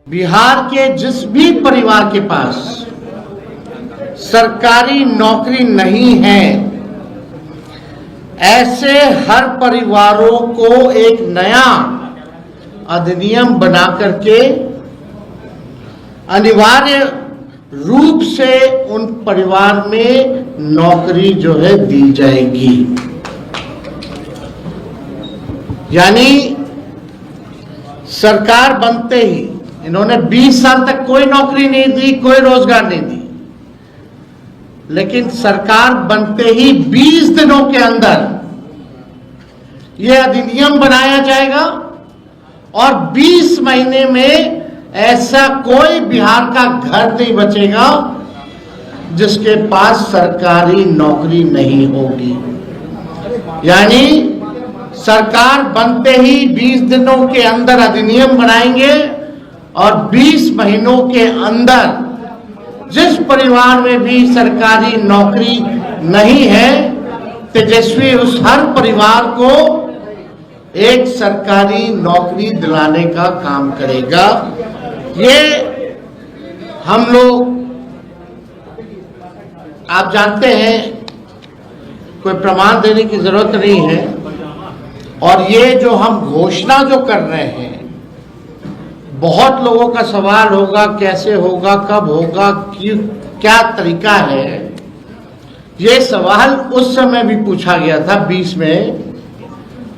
बिहार के जिस भी परिवार के पास सरकारी नौकरी नहीं है, ऐसे हर परिवारों को एक नया अधिनियम बना करके अनिवार्य रूप से उन परिवार में नौकरी जो है दी जाएगी। यानी सरकार बनते ही इन्होंने 20 साल तक कोई नौकरी नहीं दी, कोई रोजगार नहीं दी, लेकिन सरकार बनते ही 20 दिनों के अंदर यह अधिनियम बनाया जाएगा और 20 महीने में ऐसा कोई बिहार का घर नहीं बचेगा जिसके पास सरकारी नौकरी नहीं होगी। यानी सरकार बनते ही 20 दिनों के अंदर अधिनियम बनाएंगे और 20 महीनों के अंदर जिस परिवार में भी सरकारी नौकरी नहीं है, तेजस्वी उस हर परिवार को एक सरकारी नौकरी दिलाने का काम करेगा। ये हम लोग, आप जानते हैं, कोई प्रमाण देने की जरूरत नहीं है। और ये जो हम घोषणा जो कर रहे हैं, बहुत लोगों का सवाल होगा कैसे होगा, कब होगा, क्या तरीका है। ये सवाल उस समय भी पूछा गया था 20 में,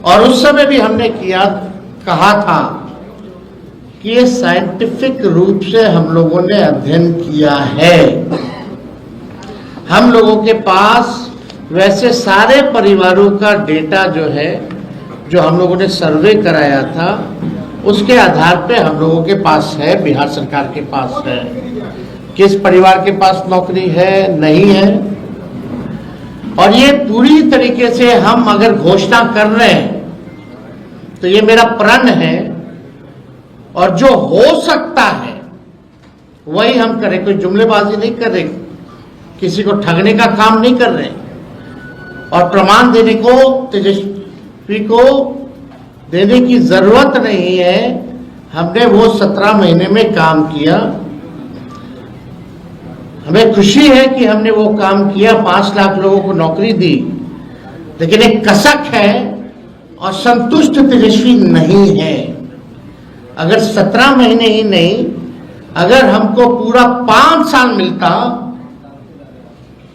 और उस समय भी हमने कहा था कि ये साइंटिफिक रूप से हम लोगों ने अध्ययन किया है। हम लोगों के पास वैसे सारे परिवारों का डेटा जो है, जो हम लोगों ने सर्वे कराया था, उसके आधार पे हम लोगों के पास है, बिहार सरकार के पास है, किस परिवार के पास नौकरी है, नहीं है। और ये पूरी तरीके से हम अगर घोषणा कर रहे हैं तो ये मेरा प्रण है, और जो हो सकता है वही हम करें। कोई जुमलेबाजी नहीं कर रहे, किसी को ठगने का काम नहीं कर रहे, और प्रमाण देने को तेजस्वी को देने की जरूरत नहीं है। हमने वो 17 महीने में काम किया। हमें खुशी है कि हमने वो काम किया, 5 लाख लोगों को नौकरी दी, लेकिन एक कसक है और संतुष्ट तेजस्वी नहीं है। अगर 17 महीने ही नहीं, अगर हमको पूरा 5 साल मिलता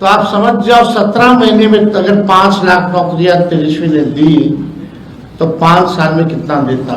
तो आप समझ जाओ 17 महीने में अगर 5 लाख नौकरियां तेजस्वी ने दी तो 5 साल में कितना देता।